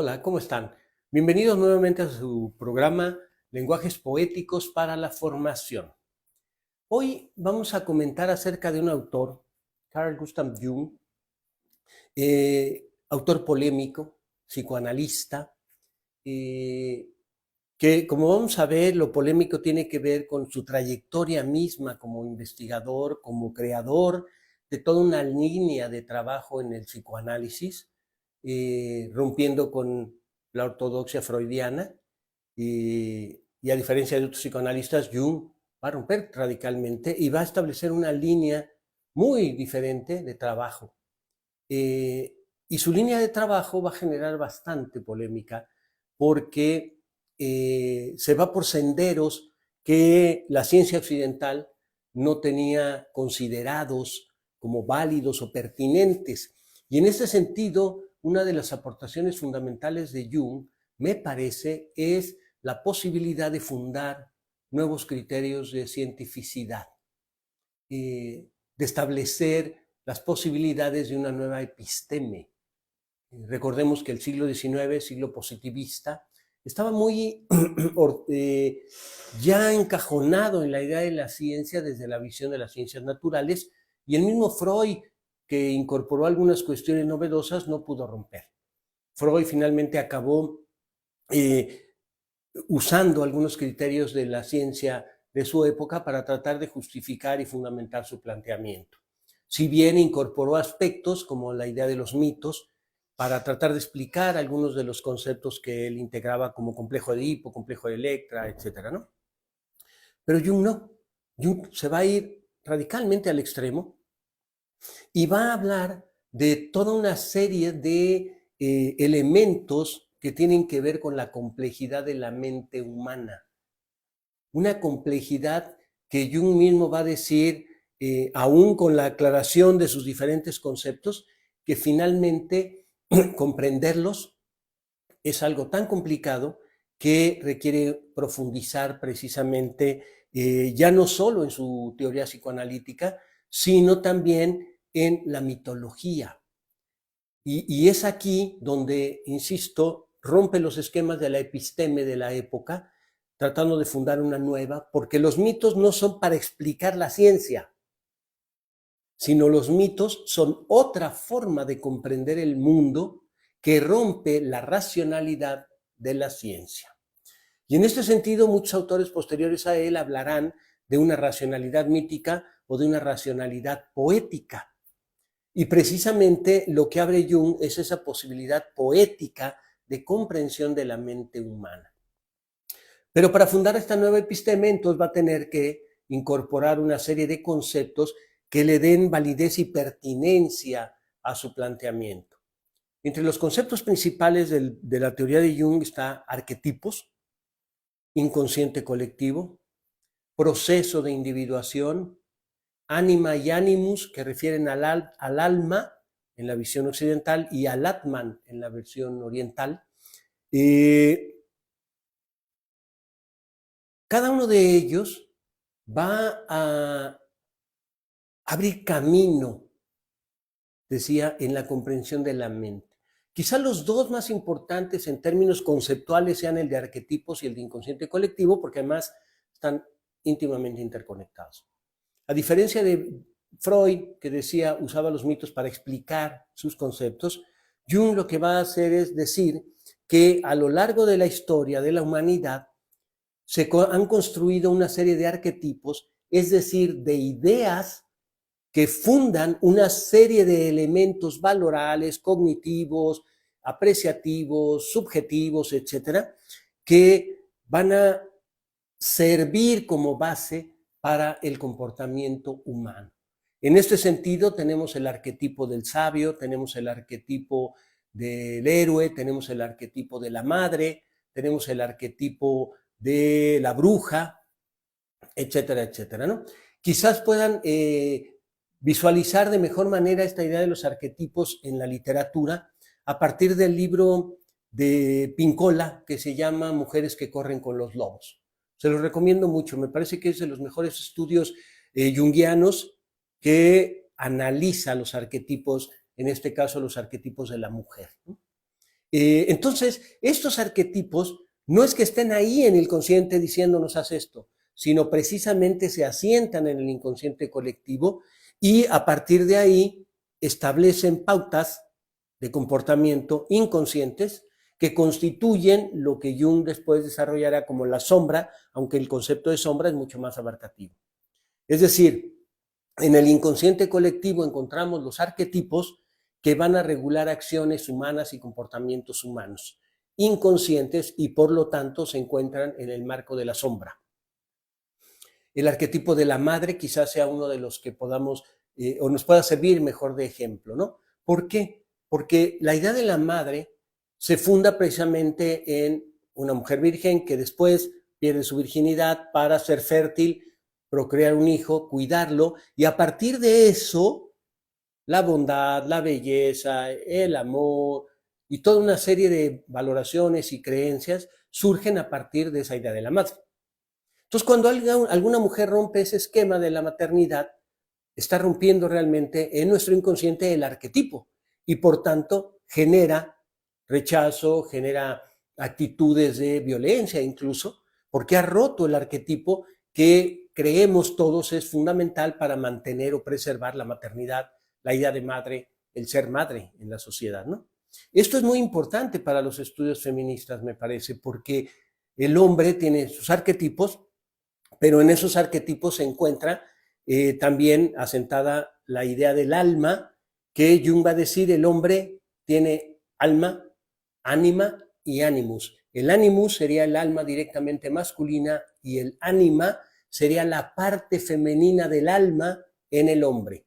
Hola, ¿cómo están? Bienvenidos nuevamente a su programa Lenguajes Poéticos para la Formación. Hoy vamos a comentar acerca de un autor, Carl Gustav Jung, autor polémico, psicoanalista, eh, que como vamos a ver, lo polémico tiene que ver con su trayectoria misma como investigador, como creador de toda una línea de trabajo en el psicoanálisis, rompiendo con la ortodoxia freudiana, y a diferencia de otros psicoanalistas, Jung va a romper radicalmente y va a establecer una línea muy diferente de trabajo. Y su línea de trabajo va a generar bastante polémica porque se va por senderos que la ciencia occidental no tenía considerados como válidos o pertinentes. Y en ese sentido, una de las aportaciones fundamentales de Jung, me parece, es la posibilidad de fundar nuevos criterios de cientificidad, de establecer las posibilidades de una nueva episteme. Recordemos que el siglo XIX, siglo positivista, estaba muy ya encajonado en la idea de la ciencia desde la visión de las ciencias naturales, y el mismo Freud, que incorporó algunas cuestiones novedosas, no pudo romper. Freud finalmente acabó usando algunos criterios de la ciencia de su época para tratar de justificar y fundamentar su planteamiento. Si bien incorporó aspectos como la idea de los mitos para tratar de explicar algunos de los conceptos que él integraba como complejo de Edipo, complejo de Electra, etcétera, ¿no? Pero Jung no. Jung se va a ir radicalmente al extremo y va a hablar de toda una serie de elementos que tienen que ver con la complejidad de la mente humana. Una complejidad que Jung mismo va a decir, aún con la aclaración de sus diferentes conceptos, que finalmente comprenderlos es algo tan complicado que requiere profundizar precisamente, ya no solo en su teoría psicoanalítica, sino también en la mitología. Y es aquí donde, insisto, rompe los esquemas de la episteme de la época, tratando de fundar una nueva, porque los mitos no son para explicar la ciencia, sino los mitos son otra forma de comprender el mundo que rompe la racionalidad de la ciencia. Y en este sentido, muchos autores posteriores a él hablarán de una racionalidad mítica o de una racionalidad poética. Y precisamente lo que abre Jung es esa posibilidad poética de comprensión de la mente humana. Pero para fundar esta nueva episteme, entonces va a tener que incorporar una serie de conceptos que le den validez y pertinencia a su planteamiento. Entre los conceptos principales de la teoría de Jung está arquetipos, inconsciente colectivo, proceso de individuación, ánima y animus, que refieren al alma en la visión occidental y al Atman en la versión oriental. Cada uno de ellos va a abrir camino, decía, en la comprensión de la mente. Quizá los dos más importantes en términos conceptuales sean el de arquetipos y el de inconsciente colectivo, porque además están íntimamente interconectados. A diferencia de Freud, que decía, usaba los mitos para explicar sus conceptos, Jung lo que va a hacer es decir que a lo largo de la historia de la humanidad se han construido una serie de arquetipos, es decir, de ideas que fundan una serie de elementos valorales, cognitivos, apreciativos, subjetivos, etcétera, que van a servir como base para el comportamiento humano. En este sentido, tenemos el arquetipo del sabio, tenemos el arquetipo del héroe, tenemos el arquetipo de la madre, tenemos el arquetipo de la bruja, etcétera, etcétera, ¿no? Quizás puedan visualizar de mejor manera esta idea de los arquetipos en la literatura a partir del libro de Pincola que se llama Mujeres que corren con los lobos. Se los recomiendo mucho, me parece que es de los mejores estudios junguianos que analiza los arquetipos, en este caso los arquetipos de la mujer, ¿no? Entonces, estos arquetipos no es que estén ahí en el consciente diciéndonos haz esto, sino precisamente se asientan en el inconsciente colectivo y a partir de ahí establecen pautas de comportamiento inconscientes que constituyen lo que Jung después desarrollará como la sombra, aunque el concepto de sombra es mucho más abarcativo. Es decir, en el inconsciente colectivo encontramos los arquetipos que van a regular acciones humanas y comportamientos humanos, inconscientes y por lo tanto se encuentran en el marco de la sombra. El arquetipo de la madre quizás sea uno de los que podamos o nos pueda servir mejor de ejemplo, ¿no? ¿Por qué? Porque la idea de la madre se funda precisamente en una mujer virgen que después pierde su virginidad para ser fértil, procrear un hijo, cuidarlo, y a partir de eso, la bondad, la belleza, el amor y toda una serie de valoraciones y creencias surgen a partir de esa idea de la madre. Entonces, cuando alguna mujer rompe ese esquema de la maternidad, está rompiendo realmente en nuestro inconsciente el arquetipo y por tanto genera rechazo, genera actitudes de violencia incluso, porque ha roto el arquetipo que creemos todos es fundamental para mantener o preservar la maternidad, la idea de madre, el ser madre en la sociedad, ¿no? Esto es muy importante para los estudios feministas, me parece, porque el hombre tiene sus arquetipos, pero en esos arquetipos se encuentra también asentada la idea del alma, que Jung va a decir el hombre tiene alma, ánima y animus. El animus sería el alma directamente masculina y el ánima sería la parte femenina del alma en el hombre.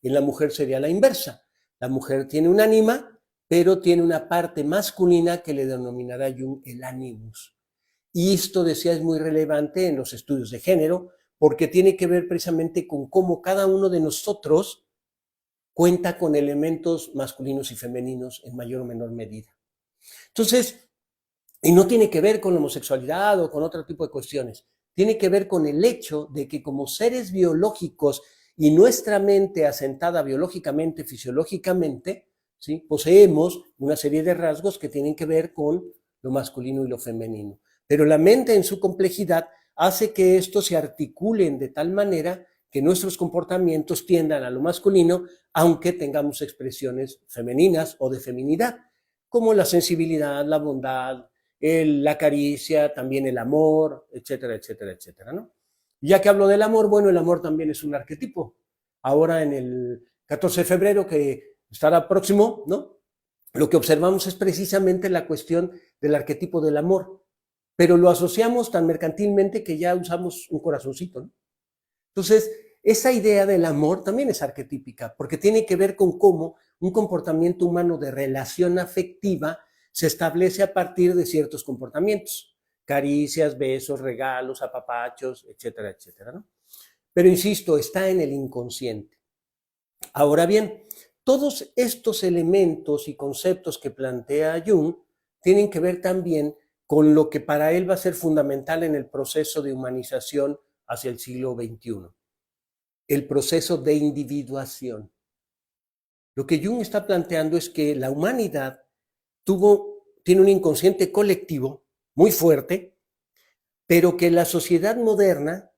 En la mujer sería la inversa. La mujer tiene un ánima, pero tiene una parte masculina que le denominará Jung el animus. Y esto, decía, es muy relevante en los estudios de género, porque tiene que ver precisamente con cómo cada uno de nosotros cuenta con elementos masculinos y femeninos en mayor o menor medida. Entonces, y no tiene que ver con la homosexualidad o con otro tipo de cuestiones, tiene que ver con el hecho de que como seres biológicos y nuestra mente asentada biológicamente, fisiológicamente, ¿sí?, poseemos una serie de rasgos que tienen que ver con lo masculino y lo femenino. Pero la mente en su complejidad hace que estos se articulen de tal manera que nuestros comportamientos tiendan a lo masculino, aunque tengamos expresiones femeninas o de feminidad, como la sensibilidad, la bondad, la caricia, también el amor, etcétera, etcétera, etcétera, ¿no? Ya que hablo del amor, bueno, el amor también es un arquetipo. Ahora en el 14 de febrero, que estará próximo, ¿no?, lo que observamos es precisamente la cuestión del arquetipo del amor, pero lo asociamos tan mercantilmente que ya usamos un corazoncito, ¿no? Entonces, esa idea del amor también es arquetípica, porque tiene que ver con cómo un comportamiento humano de relación afectiva se establece a partir de ciertos comportamientos, caricias, besos, regalos, apapachos, etcétera, etcétera, ¿no? Pero insisto, está en el inconsciente. Ahora bien, todos estos elementos y conceptos que plantea Jung tienen que ver también con lo que para él va a ser fundamental en el proceso de humanización hacia el siglo XXI, el proceso de individuación. Lo que Jung está planteando es que la humanidad tiene un inconsciente colectivo muy fuerte, pero que la sociedad moderna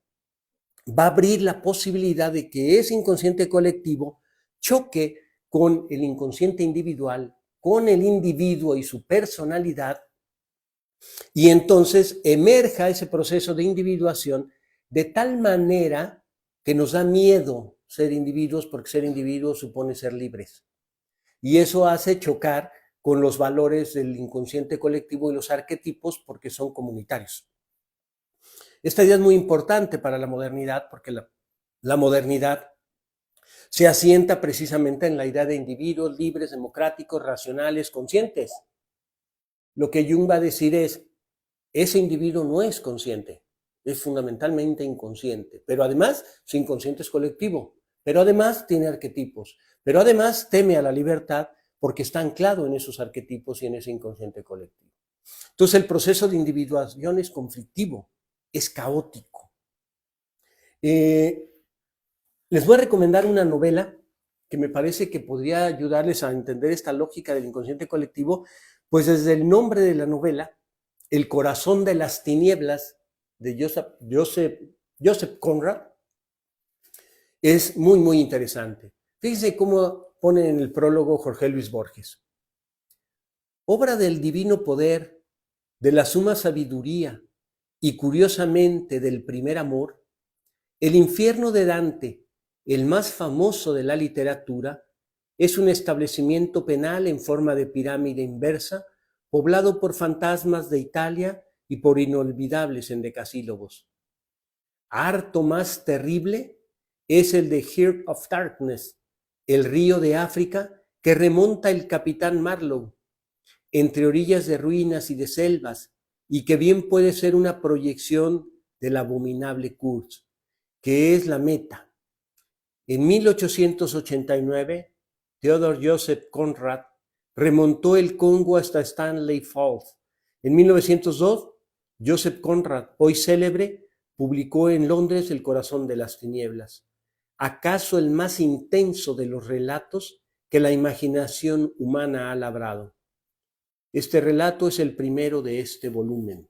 va a abrir la posibilidad de que ese inconsciente colectivo choque con el inconsciente individual, con el individuo y su personalidad, y entonces emerja ese proceso de individuación de tal manera que nos da miedo ser individuos, porque ser individuos supone ser libres. Y eso hace chocar con los valores del inconsciente colectivo y los arquetipos porque son comunitarios. Esta idea es muy importante para la modernidad porque la modernidad se asienta precisamente en la idea de individuos libres, democráticos, racionales, conscientes. Lo que Jung va a decir es, ese individuo no es consciente, es fundamentalmente inconsciente, pero además su inconsciente es colectivo, pero además tiene arquetipos, pero además teme a la libertad porque está anclado en esos arquetipos y en ese inconsciente colectivo. Entonces el proceso de individuación es conflictivo, es caótico. Les voy a recomendar una novela que me parece que podría ayudarles a entender esta lógica del inconsciente colectivo, Pues desde el nombre de la novela, El corazón de las tinieblas, de Joseph Conrad, es muy, muy interesante. Fíjense cómo pone en el prólogo Jorge Luis Borges. Obra del divino poder, de la suma sabiduría y curiosamente del primer amor, el infierno de Dante, el más famoso de la literatura, es un establecimiento penal en forma de pirámide inversa, poblado por fantasmas de Italia y por inolvidables endecasílabos. Harto más terrible es el de Heart of Darkness, el río de África que remonta el capitán Marlowe, entre orillas de ruinas y de selvas, y que bien puede ser una proyección del abominable Kurz, que es la meta. En 1889, Theodor Joseph Conrad remontó el Congo hasta Stanley Falls. En 1902, Joseph Conrad, hoy célebre, publicó en Londres El corazón de las tinieblas, acaso el más intenso de los relatos que la imaginación humana ha labrado. Este relato es el primero de este volumen.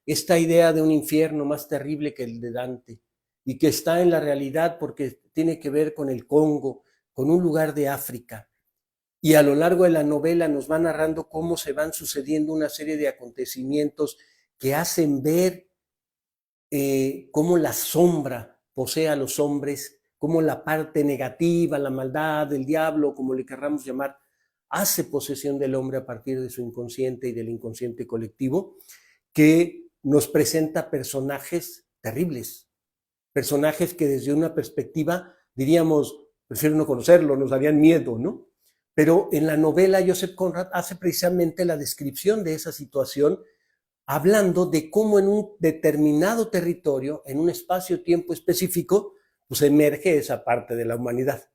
Esta idea de un infierno más terrible que el de Dante y que está en la realidad porque tiene que ver con el Congo, con un lugar de África. Y a lo largo de la novela nos va narrando cómo se van sucediendo una serie de acontecimientos que hacen ver cómo la sombra posee a los hombres, cómo la parte negativa, la maldad, el diablo, como le querramos llamar, hace posesión del hombre a partir de su inconsciente y del inconsciente colectivo, que nos presenta personajes terribles, personajes que desde una perspectiva diríamos, prefiero no conocerlo, nos darían miedo, ¿no? Pero en la novela Joseph Conrad hace precisamente la descripción de esa situación, hablando de cómo en un determinado territorio, en un espacio-tiempo específico, pues emerge esa parte de la humanidad.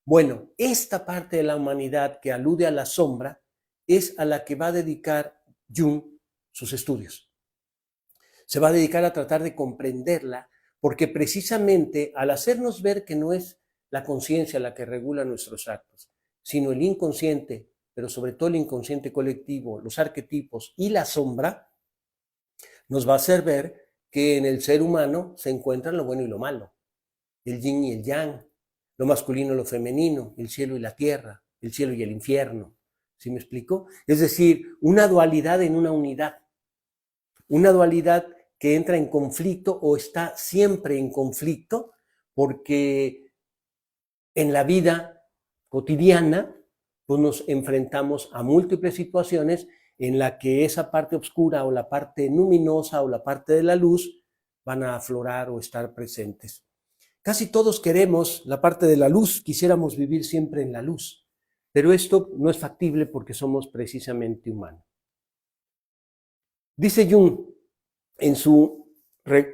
Bueno, esta parte de la humanidad que alude a la sombra es a la que va a dedicar Jung sus estudios. Se va a dedicar a tratar de comprenderla, porque precisamente al hacernos ver que no es la conciencia la que regula nuestros actos, sino el inconsciente, pero sobre todo el inconsciente colectivo, los arquetipos y la sombra, nos va a hacer ver que en el ser humano se encuentran lo bueno y lo malo, el yin y el yang, lo masculino y lo femenino, el cielo y la tierra, el cielo y el infierno. ¿Sí me explico? Es decir, una dualidad en una unidad, una dualidad que entra en conflicto o está siempre en conflicto, porque en la vida cotidiana pues nos enfrentamos a múltiples situaciones en la que esa parte oscura o la parte luminosa o la parte de la luz van a aflorar o estar presentes. Casi todos queremos la parte de la luz, quisiéramos vivir siempre en la luz, pero esto no es factible porque somos precisamente humanos. Dice Jung en su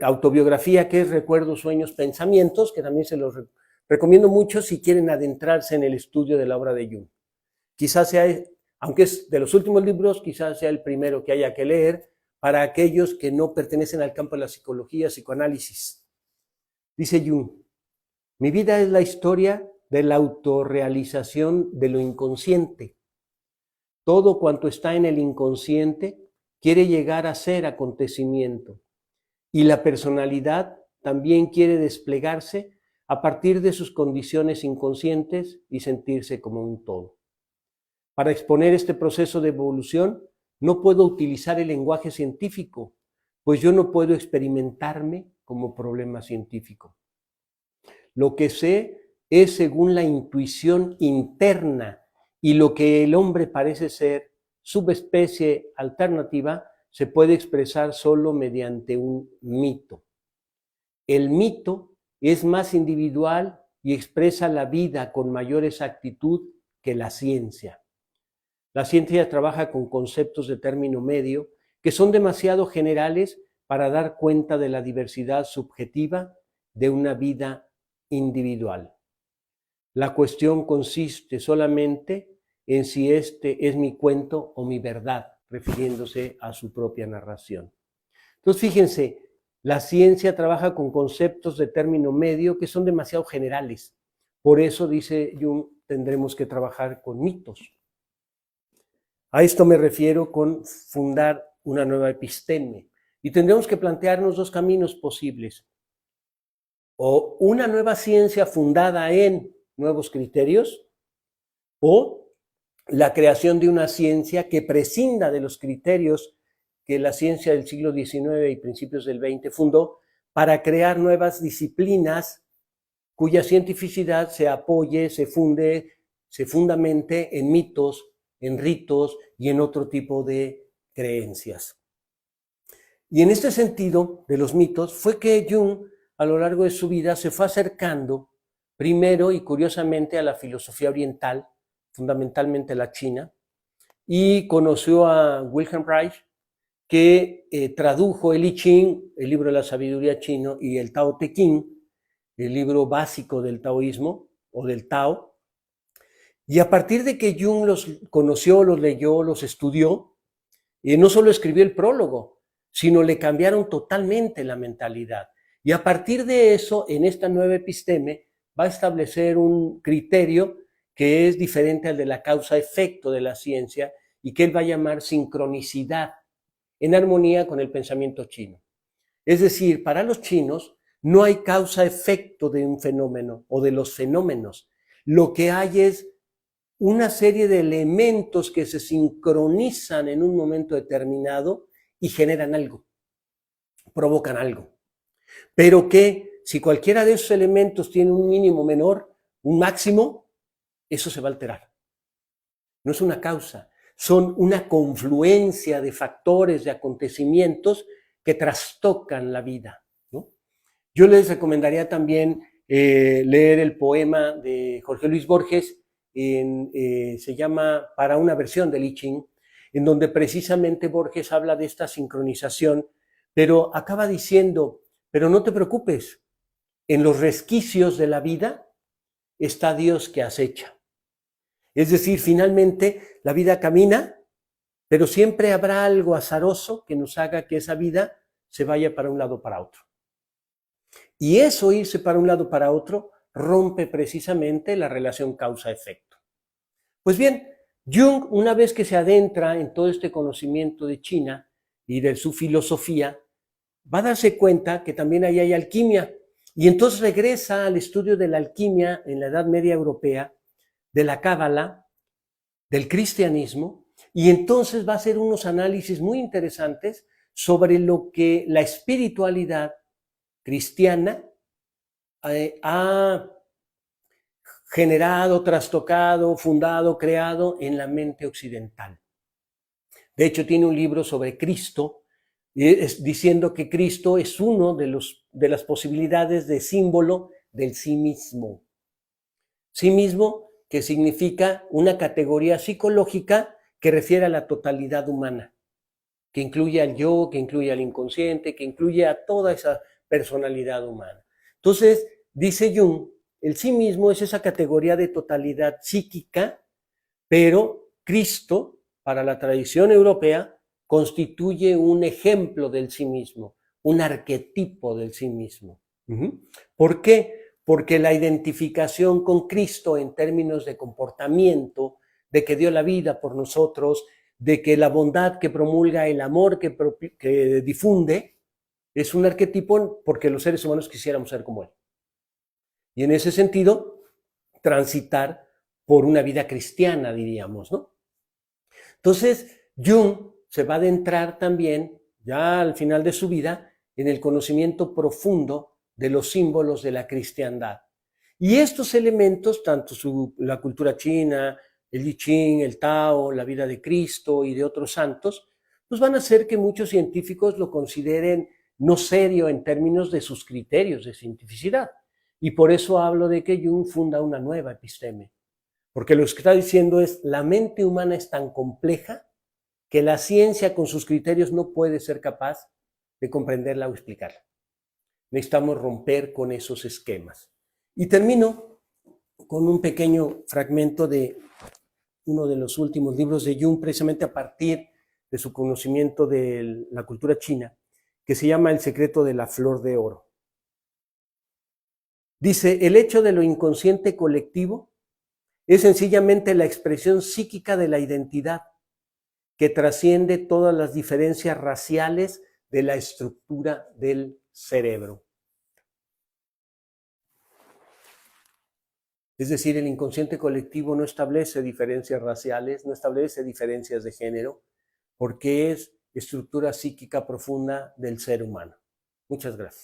autobiografía, que es Recuerdos, Sueños, Pensamientos, que también se los recomiendo mucho si quieren adentrarse en el estudio de la obra de Jung. Quizás sea, aunque es de los últimos libros, quizás sea el primero que haya que leer para aquellos que no pertenecen al campo de la psicología, psicoanálisis. Dice Jung, mi vida es la historia de la autorrealización de lo inconsciente. Todo cuanto está en el inconsciente quiere llegar a ser acontecimiento. Y la personalidad también quiere desplegarse a partir de sus condiciones inconscientes y sentirse como un todo. Para exponer este proceso de evolución, no puedo utilizar el lenguaje científico, pues yo no puedo experimentarme como problema científico. Lo que sé es según la intuición interna y lo que el hombre parece ser, subespecie alternativa, se puede expresar solo mediante un mito. El mito es más individual y expresa la vida con mayor exactitud que la ciencia. La ciencia trabaja con conceptos de término medio que son demasiado generales para dar cuenta de la diversidad subjetiva de una vida individual. La cuestión consiste solamente en si este es mi cuento o mi verdad, refiriéndose a su propia narración. Entonces, fíjense, la ciencia trabaja con conceptos de término medio que son demasiado generales. Por eso, dice Jung, tendremos que trabajar con mitos. A esto me refiero con fundar una nueva episteme. Y tendremos que plantearnos dos caminos posibles. O una nueva ciencia fundada en nuevos criterios, o la creación de una ciencia que prescinda de los criterios que la ciencia del siglo XIX y principios del XX fundó para crear nuevas disciplinas cuya cientificidad se apoye, se fundamente en mitos, en ritos y en otro tipo de creencias. Y en este sentido de los mitos fue que Jung a lo largo de su vida se fue acercando primero y curiosamente a la filosofía oriental, fundamentalmente la china, y conoció a Wilhelm Reich, que tradujo el I Ching, el libro de la sabiduría chino, y el Tao Te Ching, el libro básico del taoísmo o del Tao. Y a partir de que Jung los conoció, los leyó, los estudió, no solo escribió el prólogo, sino le cambiaron totalmente la mentalidad. Y a partir de eso, en esta nueva episteme, va a establecer un criterio que es diferente al de la causa-efecto de la ciencia y que él va a llamar sincronicidad, en armonía con el pensamiento chino. Es decir, para los chinos no hay causa-efecto de un fenómeno o de los fenómenos. Lo que hay es una serie de elementos que se sincronizan en un momento determinado y generan algo, provocan algo. Pero que si cualquiera de esos elementos tiene un mínimo menor, un máximo, eso se va a alterar. No es una causa, son una confluencia de factores, de acontecimientos que trastocan la vida, ¿no? Yo les recomendaría también leer el poema de Jorge Luis Borges, se llama Para una versión del I Ching, en donde precisamente Borges habla de esta sincronización, pero acaba diciendo, pero no te preocupes, en los resquicios de la vida está Dios que acecha. Es decir, finalmente la vida camina, pero siempre habrá algo azaroso que nos haga que esa vida se vaya para un lado o para otro. Y eso irse para un lado o para otro rompe precisamente la relación causa-efecto. Pues bien, Jung, una vez que se adentra en todo este conocimiento de China y de su filosofía, va a darse cuenta que también ahí hay alquimia. Y entonces regresa al estudio de la alquimia en la Edad Media Europea, de la Cábala, del cristianismo, y entonces va a hacer unos análisis muy interesantes sobre lo que la espiritualidad cristiana ha generado, trastocado, fundado, creado en la mente occidental. De hecho, tiene un libro sobre Cristo, diciendo que Cristo es uno de las posibilidades de símbolo del sí mismo. Sí mismo, que significa una categoría psicológica que refiere a la totalidad humana, que incluye al yo, que incluye al inconsciente, que incluye a toda esa personalidad humana. Entonces, dice Jung, el sí mismo es esa categoría de totalidad psíquica, pero Cristo, para la tradición europea, constituye un ejemplo del sí mismo, un arquetipo del sí mismo. ¿Por qué? Porque la identificación con Cristo en términos de comportamiento, de que dio la vida por nosotros, de que la bondad que promulga, el amor que difunde, es un arquetipo porque los seres humanos quisiéramos ser como él. Y en ese sentido, transitar por una vida cristiana, diríamos, ¿no? Entonces, Jung se va a adentrar también, ya al final de su vida, en el conocimiento profundo de los símbolos de la cristiandad. Y estos elementos, tanto la cultura china, el I Ching, el Tao, la vida de Cristo y de otros santos, pues van a hacer que muchos científicos lo consideren no serio en términos de sus criterios de cientificidad. Y por eso hablo de que Jung funda una nueva episteme. Porque lo que está diciendo es, la mente humana es tan compleja que la ciencia con sus criterios no puede ser capaz de comprenderla o explicarla. Necesitamos romper con esos esquemas. Y termino con un pequeño fragmento de uno de los últimos libros de Jung, precisamente a partir de su conocimiento de la cultura china, que se llama El secreto de la flor de oro. Dice, el hecho de lo inconsciente colectivo Es sencillamente la expresión psíquica de la identidad que trasciende todas las diferencias raciales de la estructura del cerebro. Es decir, el inconsciente colectivo no establece diferencias raciales, no establece diferencias de género, porque es estructura psíquica profunda del ser humano. Muchas gracias.